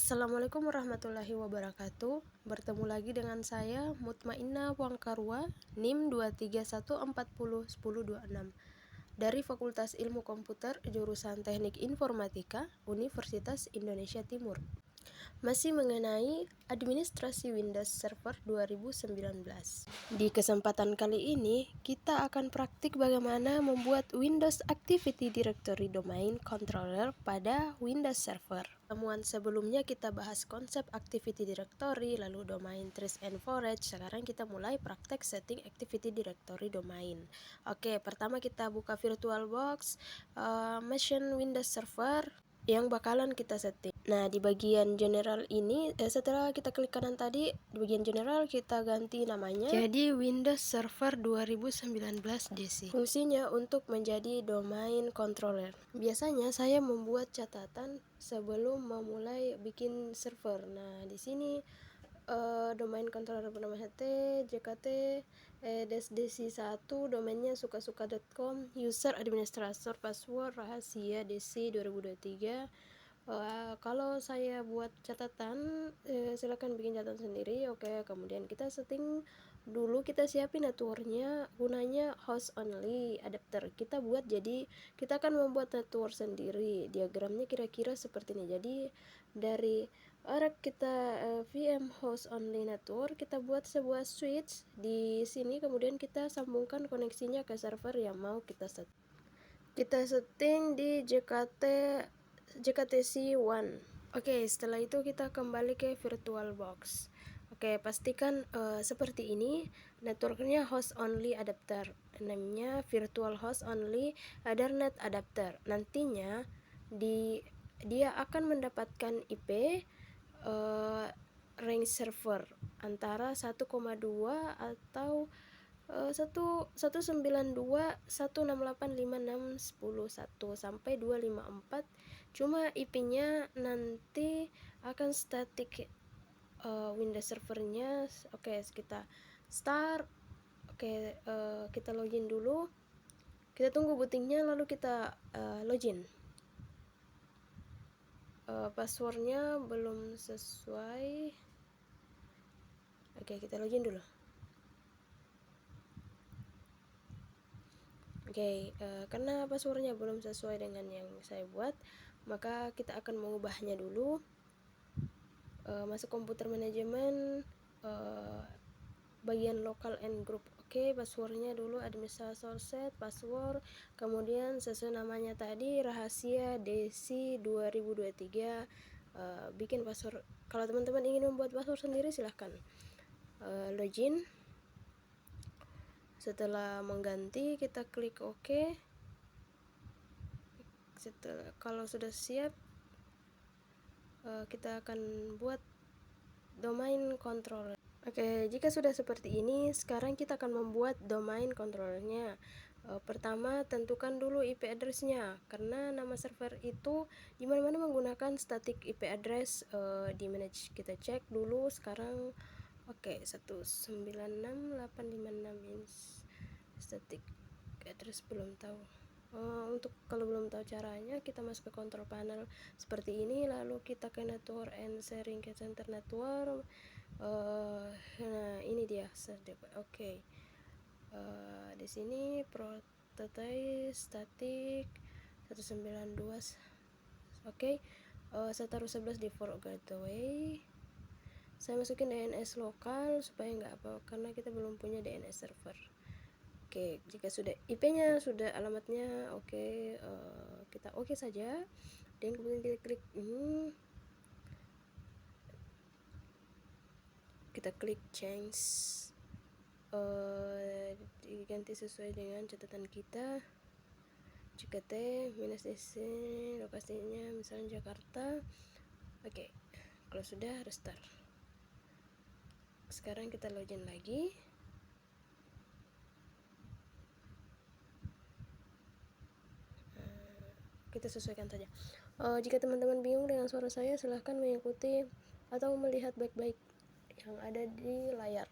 Assalamualaikum warahmatullahi wabarakatuh. Bertemu lagi dengan saya Mutmainnah Wangkarwa, NIM 231401026 dari Fakultas Ilmu Komputer jurusan Teknik Informatika Universitas Indonesia Timur. Masih mengenai administrasi Windows Server 2019. Di kesempatan kali ini, kita akan praktik bagaimana membuat Windows Activity Directory Domain Controller pada Windows Server. Pertemuan sebelumnya kita bahas konsep Activity Directory, lalu domain trace and forage. Sekarang kita mulai praktek setting Activity Directory Domain. Oke, pertama kita buka VirtualBox, machine Windows Server yang bakalan kita setting. Nah, di bagian general ini setelah kita klik kanan tadi, di bagian general kita ganti namanya jadi Windows Server 2019 DC. Fungsinya untuk menjadi domain controller. Biasanya saya membuat catatan sebelum memulai bikin server. Nah, di sini domain controller bernama HT, JKT, dc1, domainnya sukasuka.com, user administrator, password rahasia DC 2023. Kalau saya buat catatan, silakan bikin catatan sendiri. Oke, kemudian kita setting dulu, kita siapin networknya, gunanya host only adapter. Kita buat, jadi kita akan membuat network sendiri. Diagramnya kira-kira seperti ini. Jadi dari rack kita VM host only network, kita buat sebuah switch di sini, kemudian kita sambungkan koneksinya ke server yang mau kita set. Kita setting di JKTC1. Oke, setelah itu kita kembali ke VirtualBox. Oke, pastikan seperti ini. Networknya host only adapter, namanya virtual host only Ethernet adapter. Nantinya dia akan mendapatkan IP range server antara 1,2 atau 192.168.56.11 sampai 254. Cuma IP-nya nanti akan static Windows servernya. Oke, kita start. Oke, kita login dulu. Kita tunggu bootingnya, lalu kita login. Passwordnya belum sesuai. Oke, kita login dulu. Oke, karena passwordnya belum sesuai dengan yang saya buat, maka kita akan mengubahnya dulu. Masuk komputer manajemen, bagian local and group. Oke, passwordnya dulu administrator set password, kemudian sesuai namanya tadi rahasia DC 2023. Bikin password. Kalau teman-teman ingin membuat password sendiri, silahkan. Login. Setelah mengganti, kita klik OK. Kalau sudah siap, kita akan buat domain controller. Oke, jika sudah seperti ini, sekarang kita akan membuat domain controllernya. Pertama, tentukan dulu IP address-nya, karena nama server itu dimana-mana menggunakan static IP address. Di manage kita cek dulu sekarang. Oke, 196.856 ini static address, belum tahu. Untuk kalau belum tahu caranya, kita masuk ke control panel seperti ini, lalu kita ke network and sharing ke center network. Nah, ini dia. Oke. Di sini prototype static 192. Oke. Saya taruh 11 default gateway. Saya masukin DNS lokal supaya nggak apa, karena kita belum punya DNS server. Oke, jika sudah IP-nya, sudah alamatnya, oke, kita oke saja. Dan kemudian kita klik ini, kita klik change, diganti sesuai dengan catatan kita. JKT minus DC, lokasinya misalnya Jakarta. Oke, kalau sudah restart. Sekarang kita login lagi. Kita sesuaikan saja. Jika teman-teman bingung dengan suara saya, silahkan mengikuti atau melihat baik-baik yang ada di layar.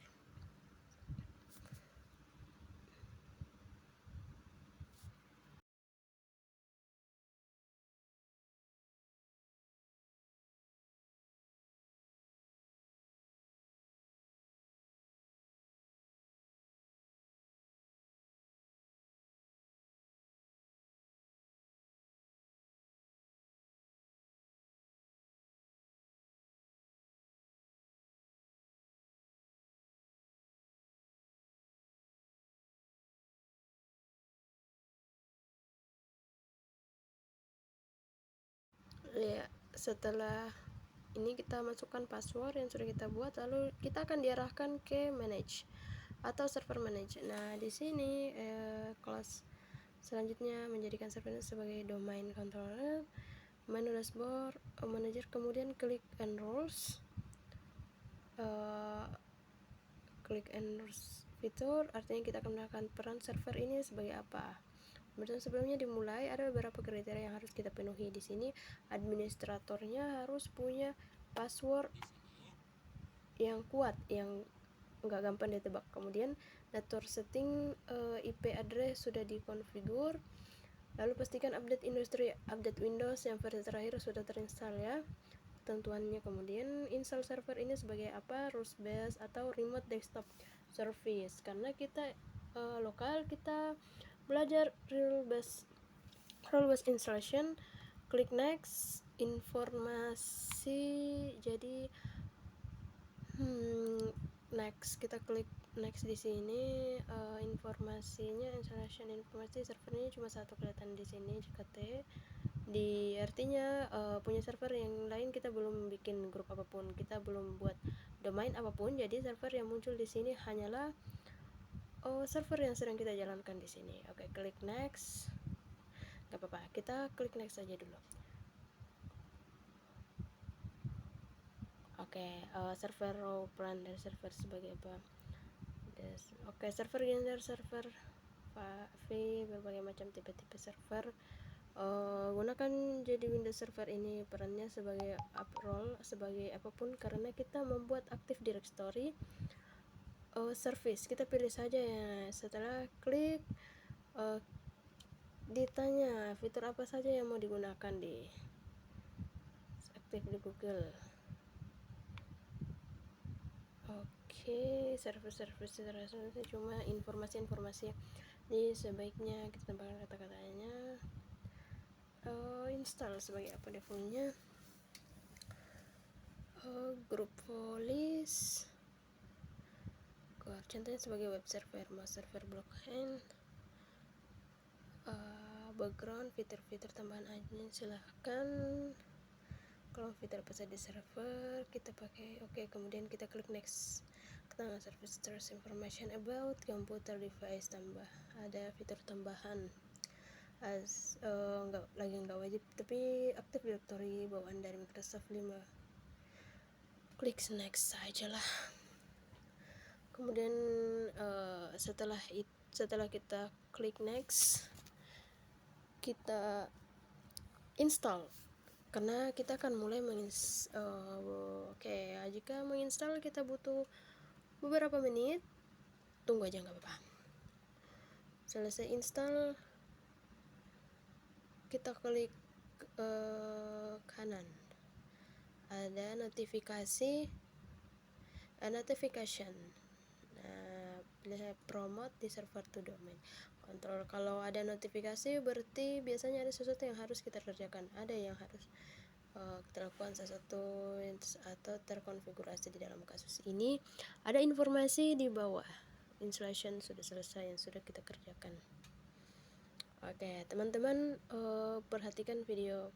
ya. Setelah ini kita masukkan password yang sudah kita buat, lalu kita akan diarahkan ke manage atau server manage. Nah, di sini kelas selanjutnya menjadikan server sebagai domain controller, menu dashboard, manager, kemudian klik and roles. Klik and roles fitur artinya kita akan melakukan peran server ini sebagai apa. Kemudian sebelumnya dimulai ada beberapa kriteria yang harus kita penuhi. Di sini administratornya harus punya password yang kuat, yang nggak gampang ditebak. Kemudian network setting, IP address sudah dikonfigur. Lalu pastikan update industri, update Windows yang versi terakhir sudah terinstall ya. Ketentuannya kemudian install server ini sebagai apa, rules based atau remote desktop service. Karena kita lokal, kita belajar rule based installation. Klik next. Informasi, jadi next, kita klik next di sini. Informasinya installation informasi server ini cuma satu kelihatan di sini, JKT. Di artinya punya server yang lain kita belum bikin grup apapun, kita belum buat domain apapun, jadi server yang muncul di sini hanyalah server yang sedang kita jalankan di sini. Oke, klik next. Gak apa-apa, kita klik next saja dulu. Oke, server row plan dari server sebagai apa? Oke, server user, server V, berbagai macam tipe-tipe server. Gunakan jadi Windows Server ini perannya sebagai role sebagai apapun, karena kita membuat Active Directory service. Kita pilih saja ya. Setelah klik, ditanya fitur apa saja yang mau digunakan di aktif di Google. Oke, service cuma informasi-informasi. Jadi sebaiknya kita tambahkan kata-katanya. Install sebagai apa defaultnya, group police, contohnya sebagai web server, mau server blockchain, background, fitur-fitur tambahan admin silahkan. Kalau fitur apa saja di server kita pakai. Oke, kemudian kita klik next. Kita service terus information about computer device, tambah ada fitur tambahan nggak wajib, tapi Active Directory bawaan dari Microsoft 5. Klik next saja lah. Kemudian setelah kita klik next, kita install, karena kita akan mulai jika menginstal kita butuh beberapa menit, tunggu aja nggak apa-apa. Selesai install, kita klik kanan, ada notification. Nah, promote di server to domain control. Kalau ada notifikasi berarti biasanya ada sesuatu yang harus kita kerjakan, ada yang harus kita lakukan sesuatu atau terkonfigurasi. Di dalam kasus ini ada informasi di bawah, installation sudah selesai yang sudah kita kerjakan. Oke, teman-teman perhatikan video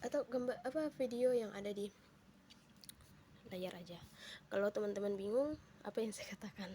atau video yang ada di layar aja. Kalau teman-teman bingung apa yang saya katakan,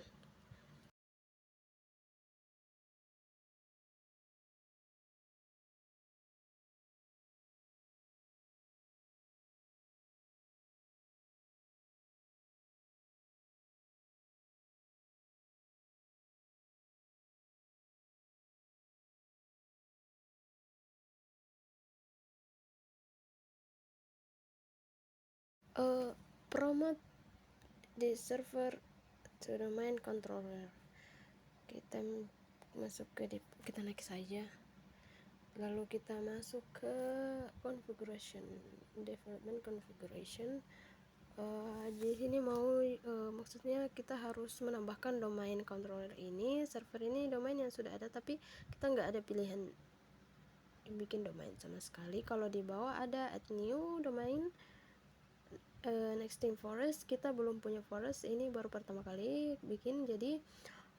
promote di server to domain controller. Kita masuk kita naik saja, lalu kita masuk ke configuration, development configuration. Di sini maksudnya kita harus menambahkan domain controller ini. Server ini domain yang sudah ada, tapi kita nggak ada pilihan bikin domain sama sekali. Kalau di bawah ada add new domain, next thing forest, kita belum punya forest, ini baru pertama kali bikin. Jadi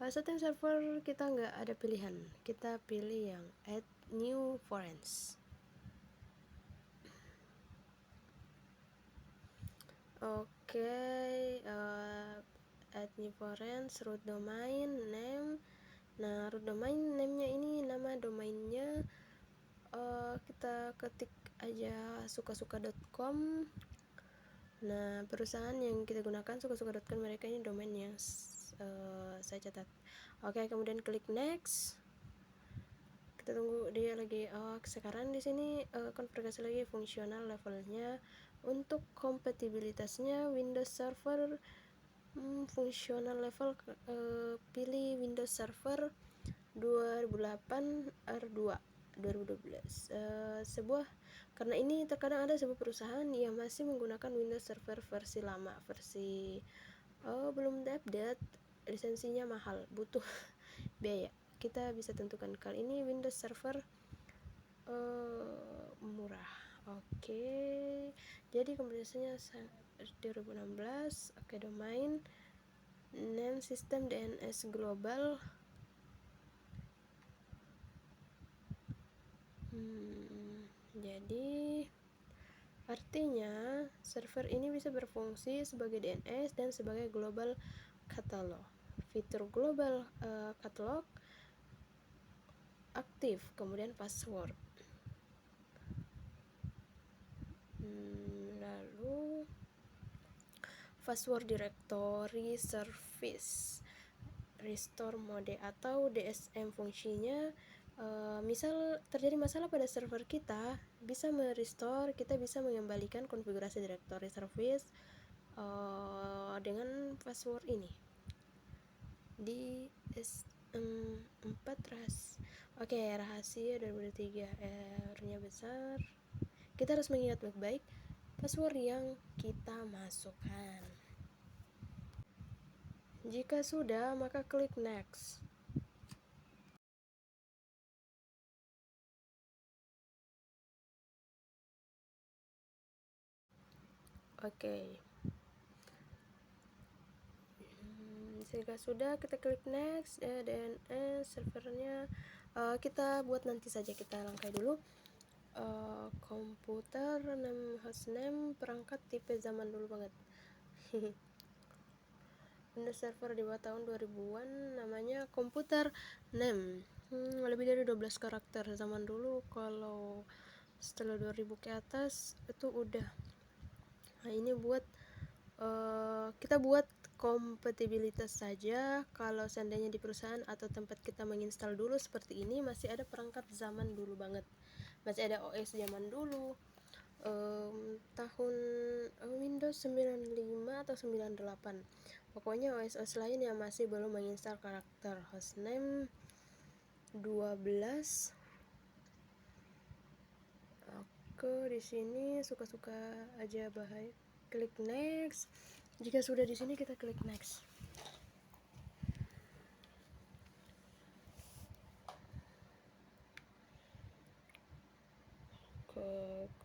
setting server kita nggak ada pilihan, kita pilih yang add new forest. Oke, add new foreigns, root domain name. Nah, root domain name-nya ini nama domainnya kita ketik aja sukasuka.com. Nah, perusahaan yang kita gunakan sukasuka.com, mereka ini domain yang saya catat. Oke, kemudian klik next. Kita tunggu dia lagi. Sekarang di sini konfigurasi lagi fungsional levelnya. Untuk kompatibilitasnya Windows Server fungsional level, pilih Windows Server 2008 R2 2012. Karena ini terkadang ada sebuah perusahaan yang masih menggunakan Windows Server versi lama, versi belum update, lisensinya mahal, butuh biaya. Kita bisa tentukan kali ini Windows Server murah. Oke, jadi kombinasinya 2016. Oke, domain name system DNS global. Jadi artinya server ini bisa berfungsi sebagai DNS dan sebagai global catalog. Fitur global catalog aktif, kemudian password. Lalu password directory service, restore mode atau DSM fungsinya. Misal terjadi masalah pada server kita, bisa merestore, kita bisa mengembalikan konfigurasi directory service dengan password ini di S4 Oke, rahasia 2003 R-nya besar. Kita harus mengingat baik-baik password yang kita masukkan. Jika sudah, maka klik next. Oke. Jika sudah, kita klik next. DNS servernya kita buat nanti saja, kita langkai dulu. Komputer name, hostname, perangkat tipe zaman dulu banget. Windows Server di bawah tahun 2000-an, namanya komputer name. Lebih dari 12 karakter zaman dulu. Kalau setelah 2000 ke atas itu udah. Nah, ini buat kita buat kompatibilitas saja. Kalau seandainya di perusahaan atau tempat kita menginstal dulu seperti ini, masih ada perangkat zaman dulu banget, masih ada OS zaman dulu, tahun Windows 95 atau 98. Pokoknya OS lain yang masih belum menginstal karakter hostname 12. Oke, di sini suka-suka aja bahaya. Klik next. Jika sudah di sini, kita klik next.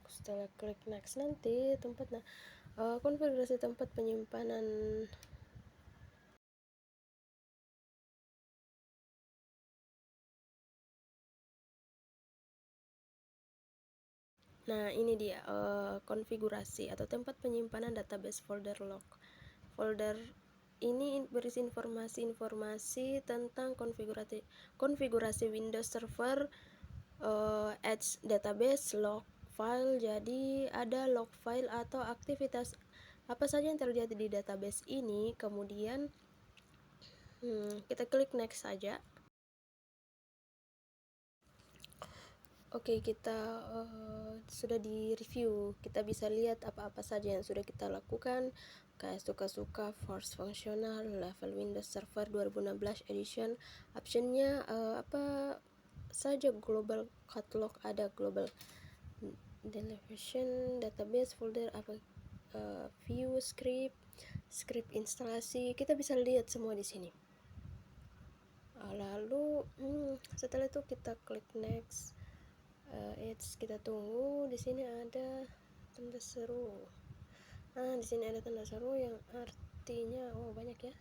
Setelah klik next nanti konfigurasi tempat penyimpanan. Nah, ini dia konfigurasi atau tempat penyimpanan database folder log. Folder ini berisi informasi tentang konfigurasi Windows Server, Edge database, log file. Jadi ada log file atau aktivitas apa saja yang terjadi di database ini. Kemudian kita klik next saja. Oke, kita sudah di review. Kita bisa lihat apa-apa saja yang sudah kita lakukan. Kayak suka-suka, force functional, level Windows Server 2016 edition. Optionnya apa saja, global catalog, ada global deletion, database, folder, view, script instalasi. Kita bisa lihat semua di sini. Lalu setelah itu kita klik next. Kita tunggu. Di sini ada tanda seru. Di sini ada tanda seru yang artinya banyak ya.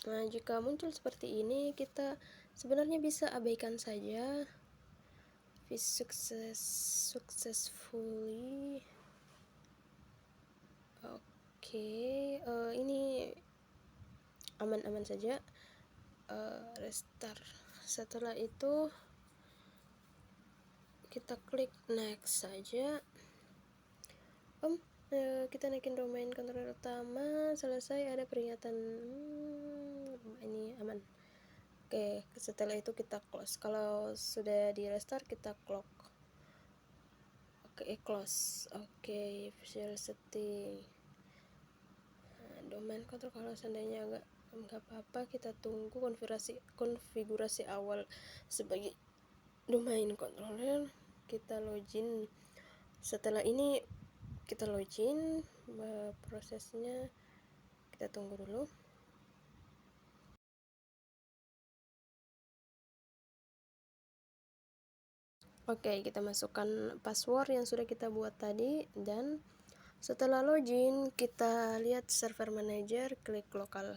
Nah, jika muncul seperti ini, kita sebenarnya bisa abaikan saja We successfully. Oke, ini aman-aman saja. Restart. Setelah itu kita klik next saja. Kita naikin domain controller utama, selesai, ada peringatan. Ini aman. Oke, setelah itu kita close. Kalau sudah di restart kita clock. Oke, close. Oke, visual setting. Domain control, kalau seandainya nggak apa-apa, kita tunggu konfigurasi awal sebagai domain controller. Kita login. Setelah ini kita login, prosesnya kita tunggu dulu. Oke, kita masukkan password yang sudah kita buat tadi, dan setelah login kita lihat server manager, klik lokal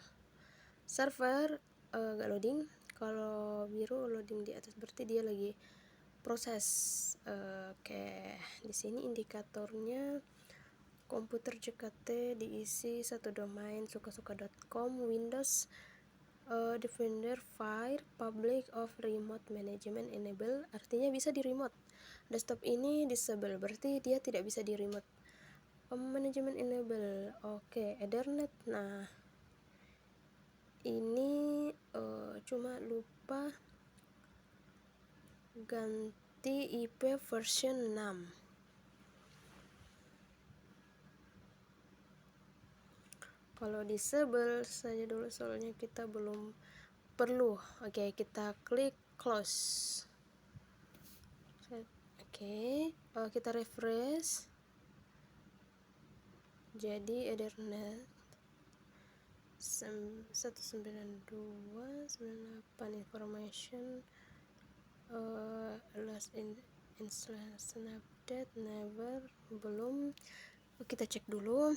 server. Gak loading. Kalau biru loading di atas berarti dia lagi proses. Oke, di sini indikatornya komputer JKT diisi satu domain sukasuka.com, Windows Defender Fire Public of Remote Management Enable, artinya bisa di remote. Desktop ini disable, berarti dia tidak bisa di remote. Management Enable. Oke, Ethernet. Nah, ini cuma lupa ganti IP version 6. Kalau disable saja dulu, soalnya kita belum perlu. Oke, kita klik close. Oke, kita refresh. Jadi Ethernet 192.98 information last installation update never, belum. Kita cek dulu.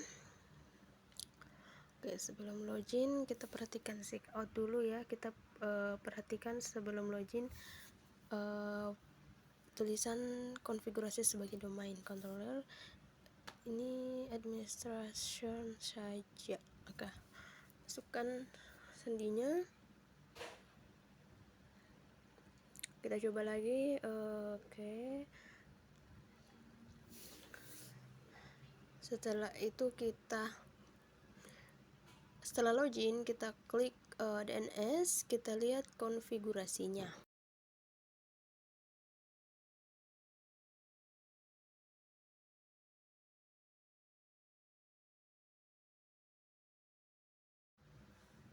Oke, sebelum login kita perhatikan check out dulu ya. Kita perhatikan sebelum login tulisan konfigurasi sebagai domain controller. Ini administration saja. Oke, masukkan sendinya. Kita coba lagi. Oke, setelah itu setelah login kita klik DNS, kita lihat konfigurasinya.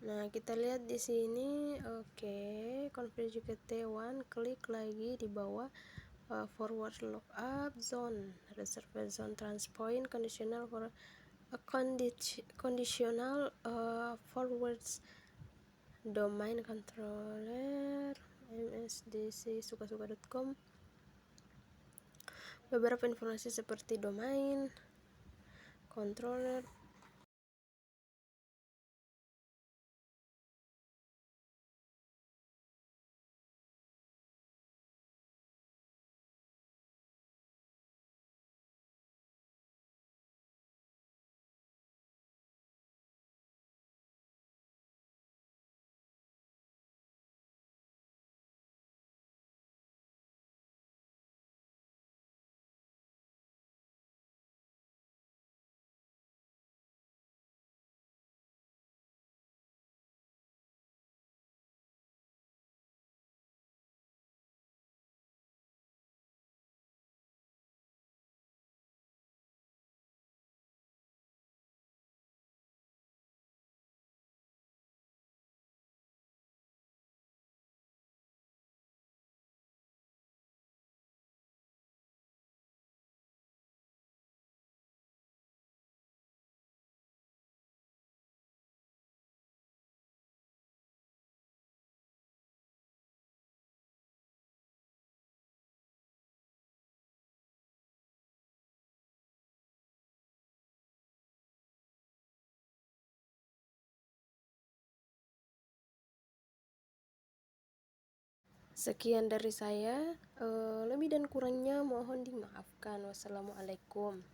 Nah, kita lihat di sini. Oke, configure JKT1, klik lagi di bawah forward lookup zone, reserve zone transpoint, conditional for conditional forwards domain controller msdc sukasuka.com. Beberapa informasi seperti domain controller Sekian dari saya, lebih dan kurangnya mohon dimaafkan. Wassalamualaikum.